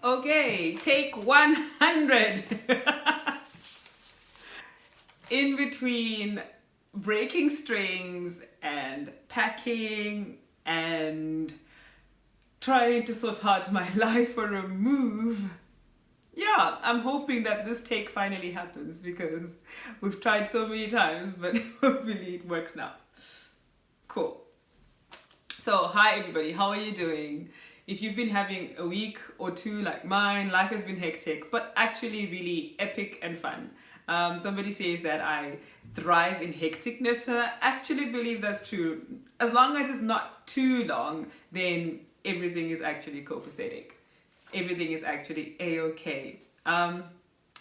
Okay, take 100. In between breaking strings and packing and trying to sort out my life for a move. Yeah, I'm hoping that this take finally happens because we've tried so many times, but hopefully it works now. Cool. So, hi everybody, how are you doing? If you've been having a week or two like mine, life has been hectic, but actually really epic and fun. Somebody says that I thrive in hecticness, and I actually believe that's true. As long as it's not too long, then everything is actually copacetic. Everything is actually a-okay.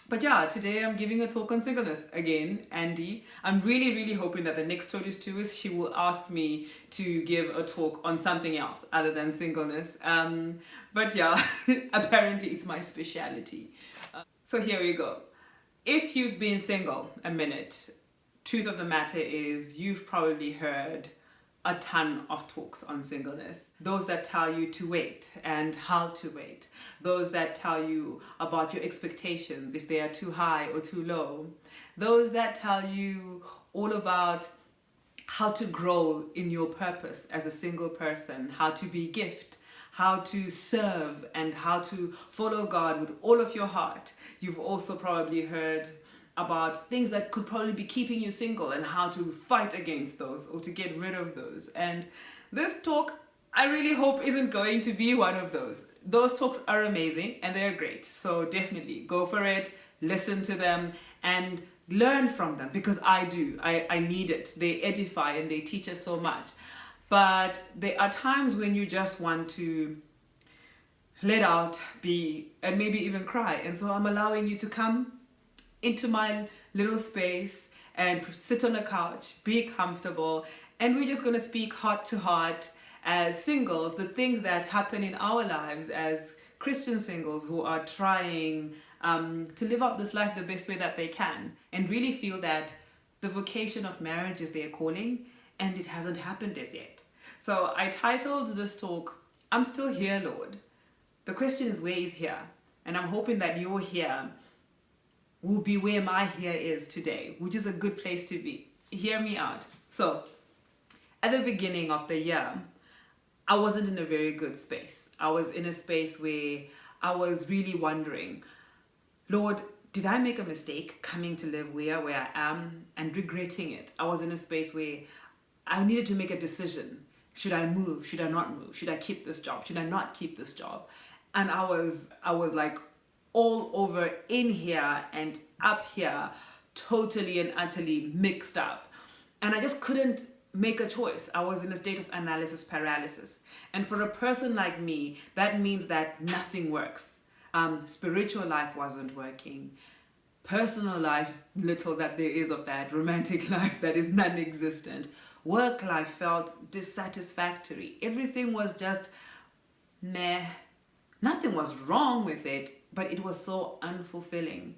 But yeah, today I'm giving a talk on singleness again, Andy. I'm really hoping that the next Tuus, she will ask me to give a talk on something else other than singleness. But yeah, apparently it's my speciality. So here we go. If you've been single a minute, truth of the matter is you've probably heard a ton of talks on singleness. Those that tell you to wait and how to wait. Those that tell you about your expectations, if they are too high or too low. Those that tell you all about how to grow in your purpose as a single person, how to be a gift, how to serve, and how to follow God with all of your heart. You've also probably heard about things that could probably be keeping you single and how to fight against those or to get rid of those. And this talk, I really hope, isn't going to be one of those. Those talks are amazing and they're great. So definitely go for it, listen to them, and learn from them, because I do. I need it. They edify and they teach us so much. But there are times when you just want to let out, be, and maybe even cry. And so I'm allowing you to come into my little space and sit on a couch, be comfortable, and we're just going to speak heart to heart as singles, the things that happen in our lives as Christian singles who are trying to live out this life the best way that they can, and really feel that the vocation of marriage is their calling and it hasn't happened as yet. So I titled this talk, I'm Still Here, Lord. The question is, where is here? And I'm hoping that your here will be where my here is today, which is a good place to be. Hear me out. So, at the beginning of the year, I wasn't in a very good space. I was in a space where I was really wondering, Lord, did I make a mistake coming to live where I am, and regretting it? I was in a space where I needed to make a decision. Should I move? Should I not move? Should I keep this job? Should I not keep this job? And I was like all over in here and up here, totally and utterly mixed up. And I just couldn't make a choice. I was in a state of analysis paralysis. And for a person like me, that means that nothing works. Spiritual life wasn't working. Personal life, little that there is of that. Romantic life, that is non-existent. Work life felt dissatisfactory. Everything was just meh. Nothing was wrong with it, but it was so unfulfilling.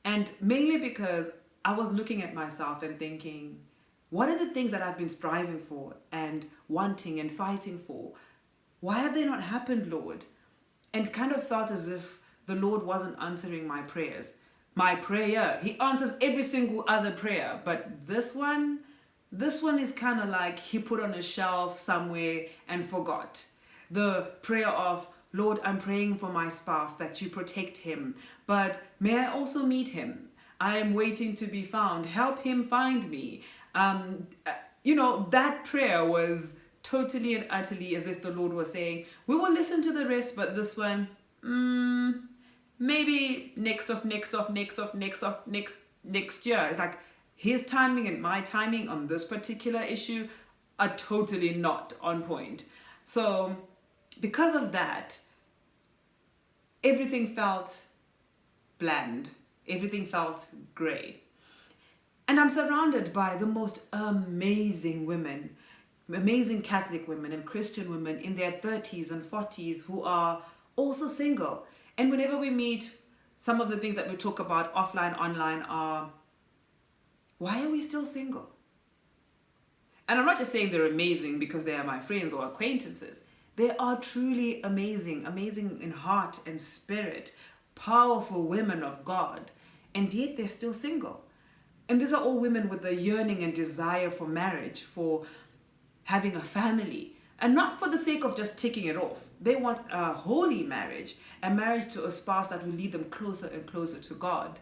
And mainly because I was looking at myself and thinking, what are the things that I've been striving for and wanting and fighting for? Why have they not happened, Lord? And kind of felt as if the Lord wasn't answering my prayers. My prayer, He answers every single other prayer, but this one is kind of like He put on a shelf somewhere and forgot. The prayer of, Lord, I'm praying for my spouse that you protect him, but may I also meet him? I am waiting to be found. Help him find me. That prayer was totally and utterly as if the Lord was saying, we will listen to the rest, but this one, maybe next year. It's like His timing and my timing on this particular issue are totally not on point. So because of that, everything felt bland. Everything felt grey. And I'm surrounded by the most amazing women, amazing Catholic women and Christian women in their 30s and 40s who are also single. And whenever we meet, some of the things that we talk about offline, online are, why are we still single? And I'm not just saying they're amazing because they are my friends or acquaintances. They are truly amazing, amazing in heart and spirit, powerful women of God, and yet they're still single. And these are all women with a yearning and desire for marriage, for having a family, and not for the sake of just ticking it off. They want a holy marriage, a marriage to a spouse that will lead them closer and closer to God.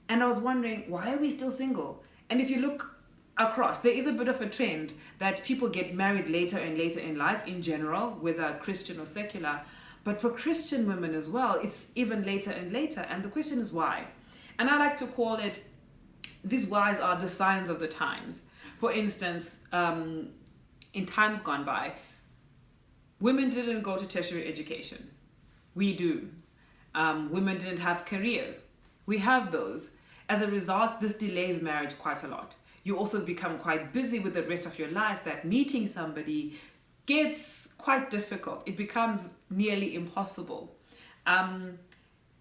And I was wondering, why are we still single? And if you look across, there is a bit of a trend that people get married later and later in life in general, whether Christian or secular. But for Christian women as well, it's even later and later. And the question is why? And I like to call it, these whys are the signs of the times. For instance, in times gone by, women didn't go to tertiary education. We do. Women didn't have careers. We have those. As a result, this delays marriage quite a lot. You also become quite busy with the rest of your life that meeting somebody gets quite difficult. It becomes nearly impossible.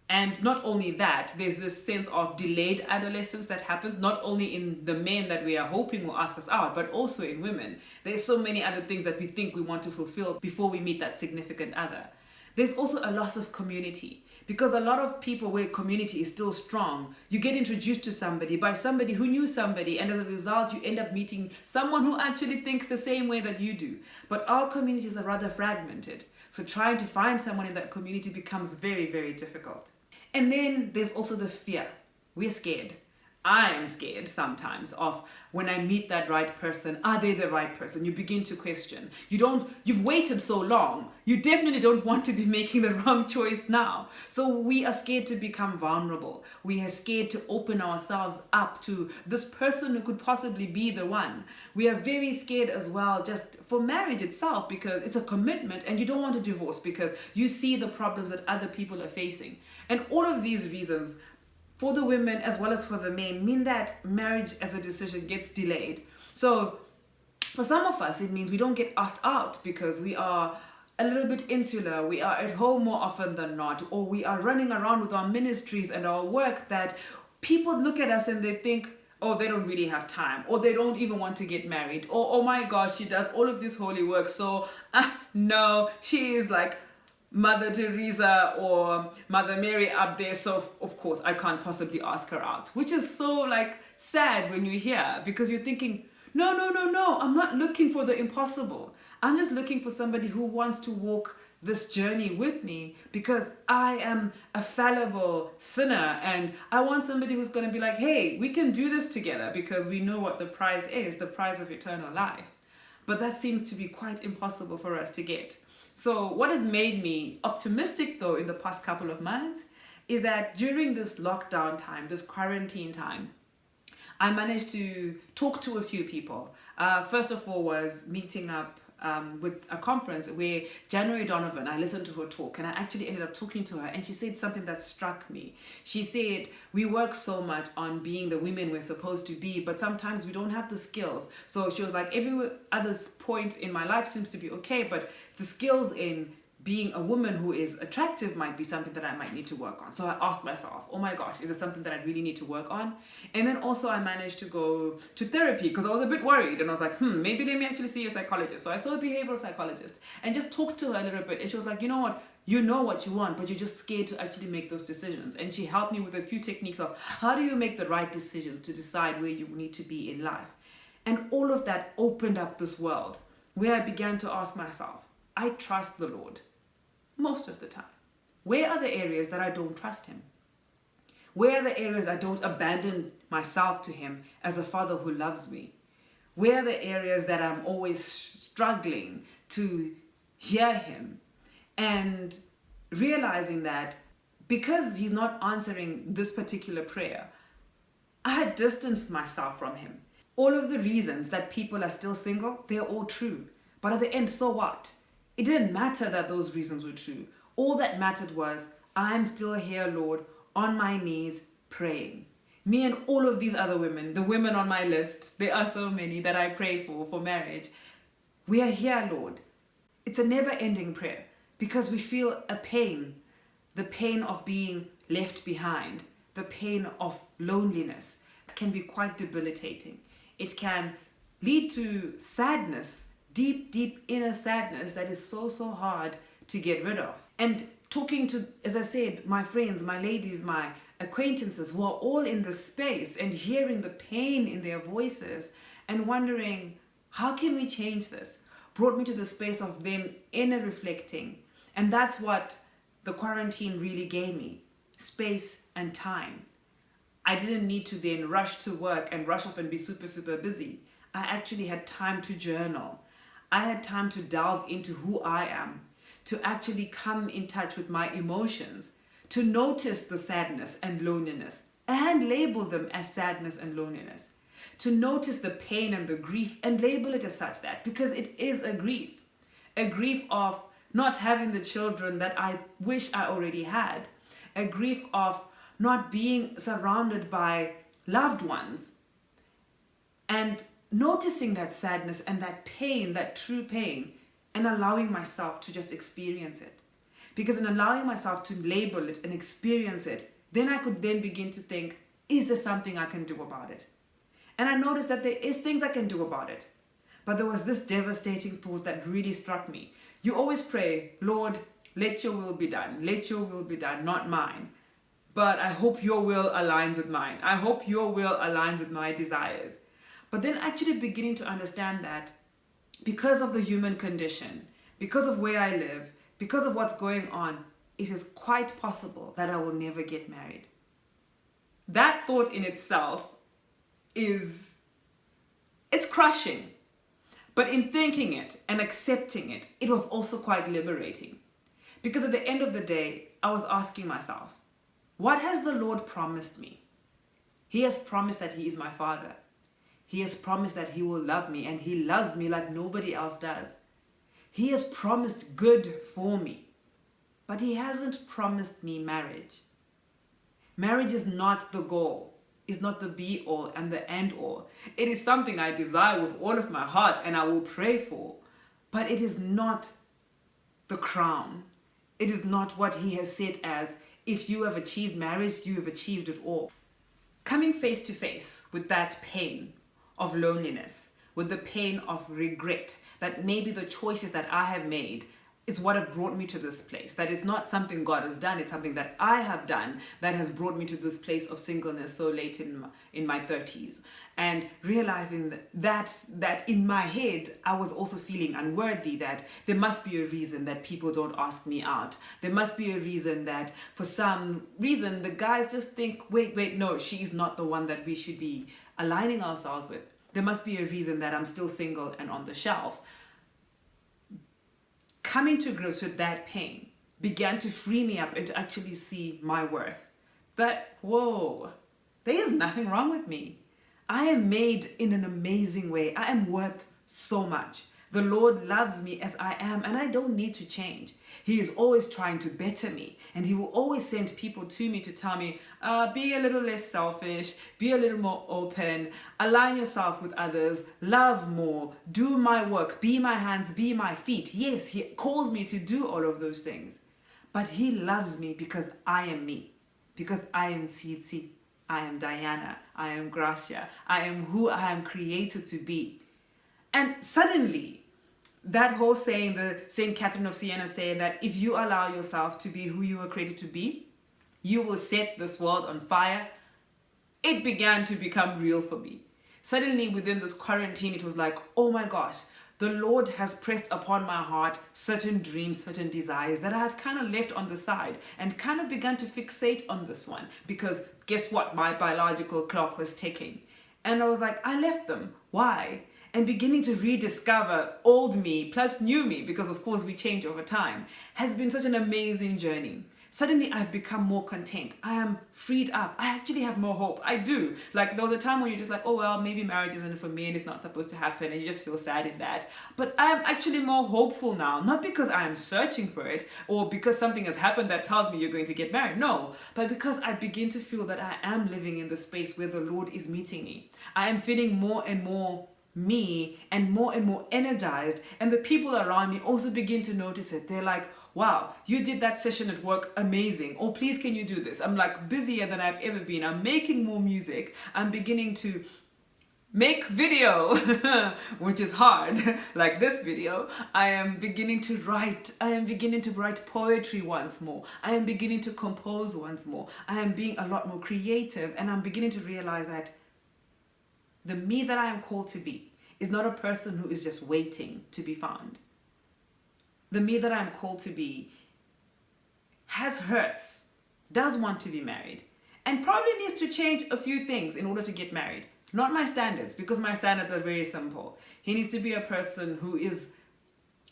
And not only that, there's this sense of delayed adolescence that happens, not only in the men that we are hoping will ask us out, but also in women. There's so many other things that we think we want to fulfill before we meet that significant other. There's also a loss of community, because a lot of people where community is still strong, you get introduced to somebody by somebody who knew somebody, and as a result, you end up meeting someone who actually thinks the same way that you do. But our communities are rather fragmented. So trying to find someone in that community becomes very, very difficult. And then there's also the fear. We're scared. I am scared sometimes of when I meet that right person, are they the right person? You begin to question. You've waited so long. You definitely don't want to be making the wrong choice now. So we are scared to become vulnerable. We are scared to open ourselves up to this person who could possibly be the one. We are very scared as well just for marriage itself, because it's a commitment and you don't want to divorce because you see the problems that other people are facing. And all of these reasons, for the women as well as for the men, mean that marriage as a decision gets delayed. So for some of us, it means we don't get asked out because we are a little bit insular. We are at home more often than not, or we are running around with our ministries and our work that people look at us and they think, oh, they don't really have time, or they don't even want to get married, or oh my gosh, she does all of this holy work. So no, she is like Mother Teresa or Mother Mary up there, so of course I can't possibly ask her out, which is so like sad when you hear, because you're thinking, no, I'm not looking for the impossible. I'm just looking for somebody who wants to walk this journey with me, because I am a fallible sinner and I want somebody who's going to be like, hey, we can do this together, because we know what the prize is, the prize of eternal life. But that seems to be quite impossible for us to get. So what has made me optimistic though in the past couple of months is that during this lockdown time, this quarantine time, I managed to talk to a few people. First of all was meeting up with a conference where January Donovan, I listened to her talk and I actually ended up talking to her, and she said something that struck me. She said, we work so much on being the women we're supposed to be, but sometimes we don't have the skills. So she was like, every other point in my life seems to be okay, but the skills in being a woman who is attractive might be something that I might need to work on. So I asked myself, oh my gosh, is it something that I really need to work on? And then also I managed to go to therapy because I was a bit worried, and I was like, maybe let me actually see a psychologist. So I saw a behavioral psychologist and just talked to her a little bit, and she was like, you know what you want, but you're just scared to actually make those decisions. And she helped me with a few techniques of how do you make the right decisions to decide where you need to be in life. And all of that opened up this world where I began to ask myself, I trust the Lord most of the time. Where are the areas that I don't trust him? Where are the areas I don't abandon myself to him as a father who loves me? Where are the areas that I'm always struggling to hear him? And realizing that because he's not answering this particular prayer, I had distanced myself from him. All of the reasons that people are still single, they're all true. But at the end, so what? It didn't matter that those reasons were true. All that mattered was, I'm still here, Lord, on my knees, praying. Me and all of these other women, the women on my list, there are so many that I pray for marriage. We are here, Lord. It's a never-ending prayer because we feel a pain, the pain of being left behind, the pain of loneliness. It can be quite debilitating. It can lead to sadness, deep, deep inner sadness that is so, so hard to get rid of. And talking to, as I said, my friends, my ladies, my acquaintances who are all in this space and hearing the pain in their voices and wondering, how can we change this? Brought me to the space of them inner reflecting. And that's what the quarantine really gave me, space and time. I didn't need to then rush to work and rush off and be super, super busy. I actually had time to journal. I had time to delve into who I am, to actually come in touch with my emotions, to notice the sadness and loneliness and label them as sadness and loneliness, to notice the pain and the grief and label it as such, that because it is a grief of not having the children that I wish I already had, a grief of not being surrounded by loved ones, and noticing that sadness and that pain, that true pain, and allowing myself to just experience it. Because in allowing myself to label it and experience it, then I could then begin to think, is there something I can do about it? And I noticed that there is things I can do about it. But there was this devastating thought that really struck me. You always pray, Lord, let your will be done. Let your will be done, not mine. But I hope your will aligns with mine. I hope your will aligns with my desires. But then actually beginning to understand that because of the human condition, because of where I live, because of what's going on, it is quite possible that I will never get married. That thought in itself it's crushing. But in thinking it and accepting it, it was also quite liberating. Because at the end of the day, I was asking myself, what has the Lord promised me? He has promised that He is my Father. He has promised that He will love me, and He loves me like nobody else does. He has promised good for me, but He hasn't promised me marriage. Marriage is not the goal. It's not the be all and the end all. It is something I desire with all of my heart and I will pray for, but it is not the crown. It is not what He has said as, if you have achieved marriage, you have achieved it all. Coming face to face with that pain of loneliness, with the pain of regret, that maybe the choices that I have made is what have brought me to this place. That is not something God has done, it's something that I have done that has brought me to this place of singleness so late in my 30s. And realizing that in my head, I was also feeling unworthy, that there must be a reason that people don't ask me out. There must be a reason that for some reason, the guys just think, wait, no, she's not the one that we should be aligning ourselves with. There must be a reason that I'm still single and on the shelf. Coming to grips with that pain began to free me up and to actually see my worth. That, whoa, there is nothing wrong with me. I am made in an amazing way. I am worth so much. The Lord loves me as I am, and I don't need to change. He is always trying to better me, and He will always send people to me to tell me, be a little less selfish, be a little more open, align yourself with others, love more, do my work, be my hands, be my feet. Yes, He calls me to do all of those things, but He loves me because I am me, because I am Tsitsi, I am Diana, I am Gracia, I am who I am created to be. And suddenly, that whole saying, the Saint Catherine of Siena saying that if you allow yourself to be who you were created to be, you will set this world on fire. It began to become real for me. Suddenly within this quarantine, it was like, oh my gosh, the Lord has pressed upon my heart certain dreams, certain desires that I have kind of left on the side and kind of begun to fixate on this one, because guess what? My biological clock was ticking. And I was like, I left them. Why? And beginning to rediscover old me plus new me, because of course we change over time, has been such an amazing journey. Suddenly I've become more content. I am freed up. I actually have more hope. I do. Like, there was a time when you're just like, oh, well, maybe marriage isn't for me and it's not supposed to happen, and you just feel sad in that. But I'm actually more hopeful now, not because I am searching for it or because something has happened that tells me you're going to get married. No, but because I begin to feel that I am living in the space where the Lord is meeting me. I am feeling more and more me and more energized, and the people around me also begin to notice it. They're like, wow, you did that session at work, amazing. Oh, please, can you do this? I'm like busier than I've ever been. I'm making more music. I'm beginning to make video, which is hard, like this video. I am beginning to write. I am beginning to write poetry once more. I am beginning to compose once more. I am being a lot more creative, and I'm beginning to realize that the me that I am called to be is not a person who is just waiting to be found. The me that I am called to be has hurts, does want to be married, and probably needs to change a few things in order to get married. Not my standards, because my standards are very simple. He needs to be a person who is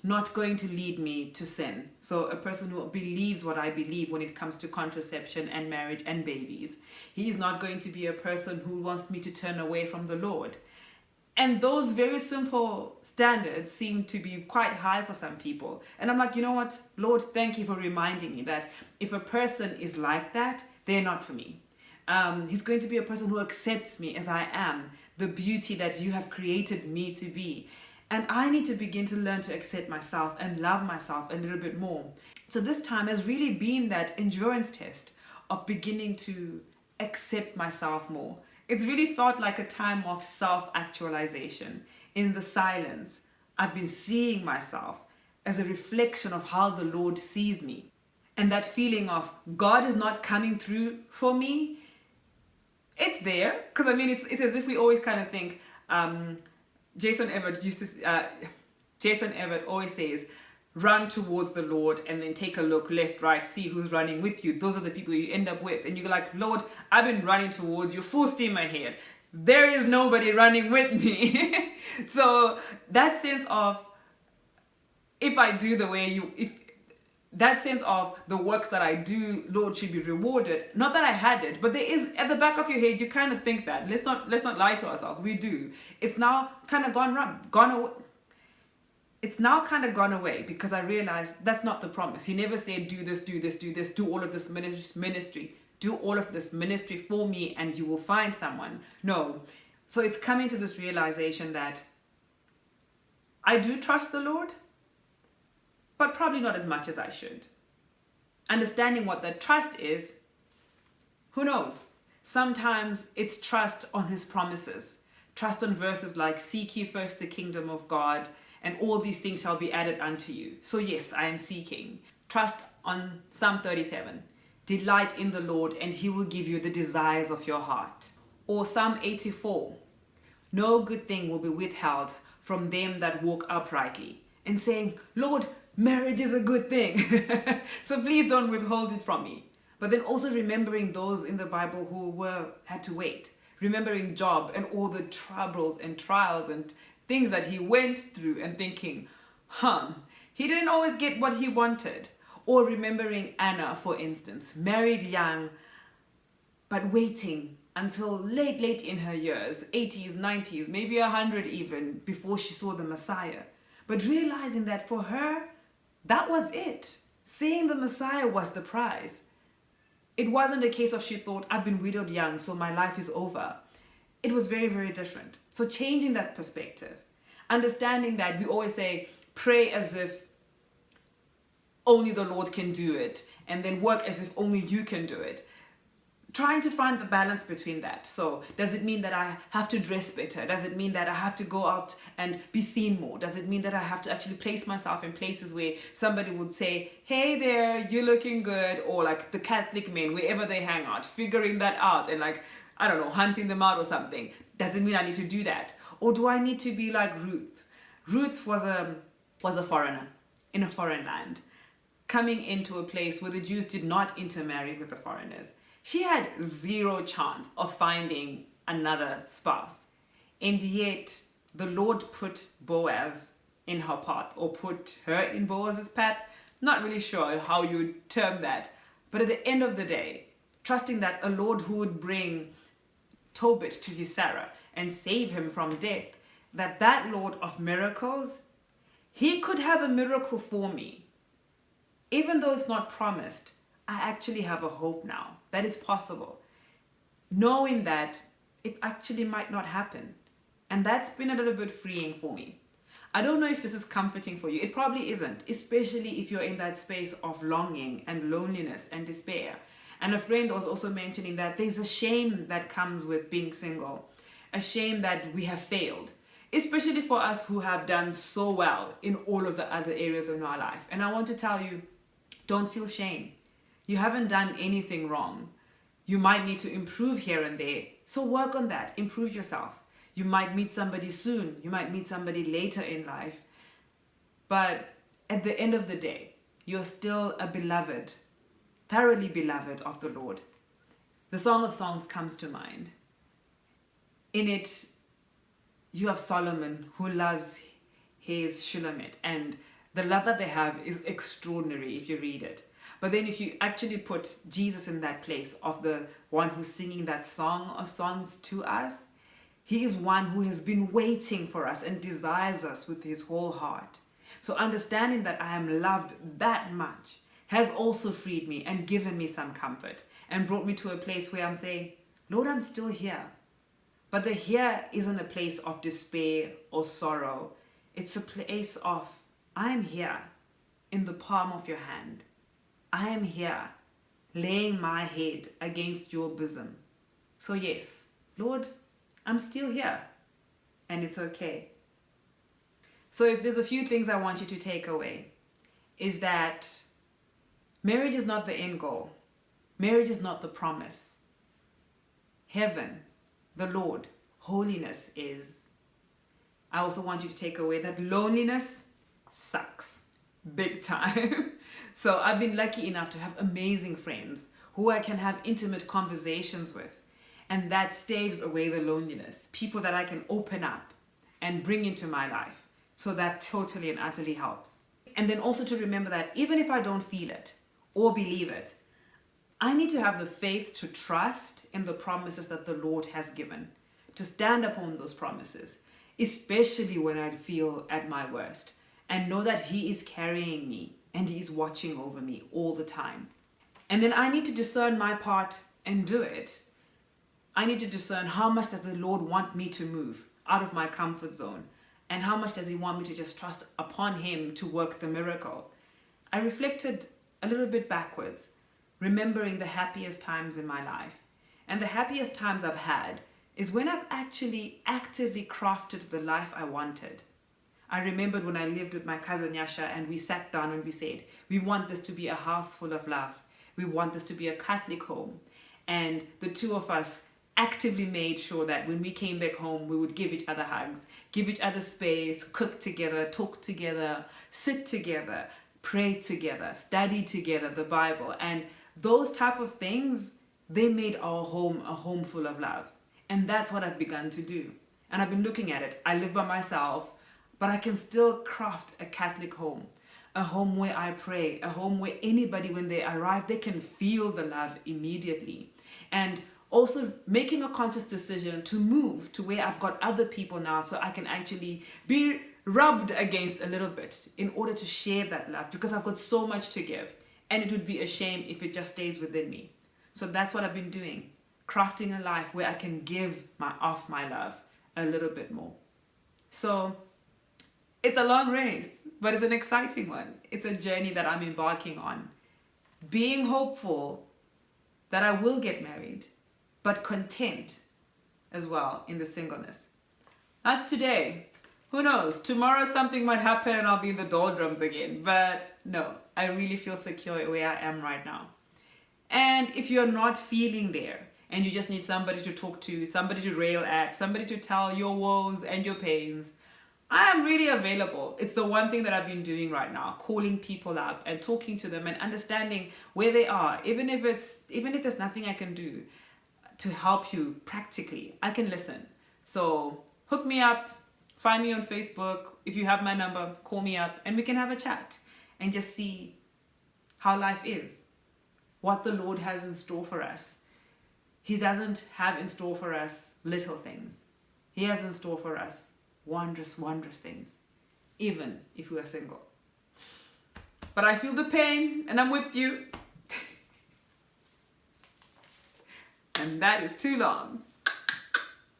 not going to lead me to sin. So a person who believes what I believe when it comes to contraception and marriage and babies. He's not going to be a person who wants me to turn away from the Lord. And those very simple standards seem to be quite high for some people. And I'm like, you know what? Lord, thank you for reminding me that if a person is like that, they're not for me. He's going to be a person who accepts me as I am, the beauty that you have created me to be. And I need to begin to learn to accept myself and love myself a little bit more. So this time has really been that endurance test of beginning to accept myself more. It's really felt like a time of self-actualization. In the silence, I've been seeing myself as a reflection of how the Lord sees me. And that feeling of God is not coming through for me, it's there. Because I mean, it's as if we always kind of think, Jason Everett always says, run towards the Lord and then take a look left, right, see who's running with you. Those are the people you end up with. And you're like, Lord, I've been running towards you full steam ahead. There is nobody running with me. So that sense of, if I do the way that sense of the works that I do, Lord, should be rewarded. Not that I had it, but there is, at the back of your head, you kind of think that. Let's not lie to ourselves. We do. It's now kind of gone away. It's now kind of gone away because I realized that's not the promise. He never said, do this, do this, do this, do all of this ministry. Do all of this ministry for me and you will find someone. No. So it's coming to this realization that I do trust the Lord, but probably not as much as I should. Understanding what that trust is, who knows? Sometimes it's trust on his promises. Trust on verses like, seek ye first the kingdom of God, and all these things shall be added unto you. So yes, I am seeking. Trust on Psalm 37. Delight in the Lord, and he will give you the desires of your heart. Or Psalm 84. No good thing will be withheld from them that walk uprightly. And saying, Lord, marriage is a good thing. So please don't withhold it from me. But then also remembering those in the Bible who had to wait. Remembering Job and all the troubles and trials and things that he went through and thinking, he didn't always get what he wanted. Or remembering Anna, for instance, married young, but waiting until late in her years, 80s, 90s, maybe 100 even, before she saw the Messiah. But realizing that for her, that was it. Seeing the Messiah was the prize. It wasn't a case of she thought, I've been widowed young, so my life is over. It was very, very different. So changing that perspective, understanding that we always say, pray as if only the Lord can do it, and then work as if only you can do it. Trying to find the balance between that. So does it mean that I have to dress better? Does it mean that I have to go out and be seen more? Does it mean that I have to actually place myself in places where somebody would say, hey there, you're looking good? Or like the Catholic men, wherever they hang out, figuring that out and like, I don't know, hunting them out or something. Does it mean I need to do that? Or do I need to be like Ruth? Ruth was a foreigner in a foreign land, coming into a place where the Jews did not intermarry with the foreigners. She had zero chance of finding another spouse. And yet the Lord put Boaz in her path, or put her in Boaz's path. Not really sure how you would term that. But at the end of the day, trusting that a Lord who would bring Tobit to his Sarah and save him from death, that Lord of miracles, he could have a miracle for me. Even though it's not promised, I actually have a hope now that it's possible. Knowing that it actually might not happen. And that's been a little bit freeing for me. I don't know if this is comforting for you. It probably isn't, especially if you're in that space of longing and loneliness and despair. And a friend was also mentioning that there's a shame that comes with being single. a shame that we have failed, especially for us who have done so well in all of the other areas of our life. And I want to tell you, don't feel shame. You haven't done anything wrong. You might need to improve here and there. So work on that. Improve yourself. You might meet somebody soon. You might meet somebody later in life. But at the end of the day, you're still a beloved, thoroughly beloved of the Lord. The Song of Songs comes to mind. In it, you have Solomon who loves his Shulamit, and the love that they have is extraordinary if you read it. But then if you actually put Jesus in that place of the one who's singing that Song of Songs to us, he is one who has been waiting for us and desires us with his whole heart. So understanding that I am loved that much has also freed me and given me some comfort and brought me to a place where I'm saying, Lord, I'm still here. But the here isn't a place of despair or sorrow. It's a place of, I am here in the palm of your hand. I am here laying my head against your bosom. So yes, Lord, I'm still here and it's okay. So if there's a few things I want you to take away, is that marriage is not the end goal. Marriage is not the promise. Heaven, the Lord, holiness is. I also want you to take away that loneliness sucks big time. So I've been lucky enough to have amazing friends who I can have intimate conversations with. And that staves away the loneliness. People that I can open up and bring into my life. So that totally and utterly helps. And then also to remember that even if I don't feel it or believe it, I need to have the faith to trust in the promises that the Lord has given, to stand upon those promises, especially when I feel at my worst, and know that he is carrying me and he is watching over me all the time. And then I need to discern my part and do it. I need to discern how much does the Lord want me to move out of my comfort zone, and how much does he want me to just trust upon him to work the miracle. I reflected a little bit backwards, remembering the happiest times in my life. And the happiest times I've had is when I've actually actively crafted the life I wanted. I remembered when I lived with my cousin Yasha and we sat down and we said, we want this to be a house full of love. We want this to be a Catholic home. And the two of us actively made sure that when we came back home, we would give each other hugs, give each other space, cook together, talk together, sit together, pray together, study together the Bible. And those type of things, they made our home a home full of love. And that's what I've begun to do. And I've been looking at it. I live by myself, but I can still craft a Catholic home, a home where I pray, a home where anybody, when they arrive, they can feel the love immediately. And also making a conscious decision to move to where I've got other people now so I can actually be rubbed against a little bit in order to share that love, because I've got so much to give and it would be a shame if it just stays within me. So that's what I've been doing, crafting a life where I can give my love a little bit more. So it's a long race, but it's an exciting one. It's a journey that I'm embarking on, being hopeful that I will get married, but content as well in the singleness. That's today. Who knows? Tomorrow something might happen and I'll be in the doldrums again. But no, I really feel secure where I am right now. And if you're not feeling there and you just need somebody to talk to, somebody to rail at, somebody to tell your woes and your pains, I am really available. It's the one thing that I've been doing right now, calling people up and talking to them and understanding where they are, even if there's nothing I can do to help you practically. I can listen. So hook me up, find me on Facebook. If you have my number, call me up and we can have a chat and just see how life is, what the Lord has in store for us. He doesn't have in store for us little things. He has in store for us wondrous, wondrous things, even if we are single. But I feel the pain and I'm with you. And that is too long.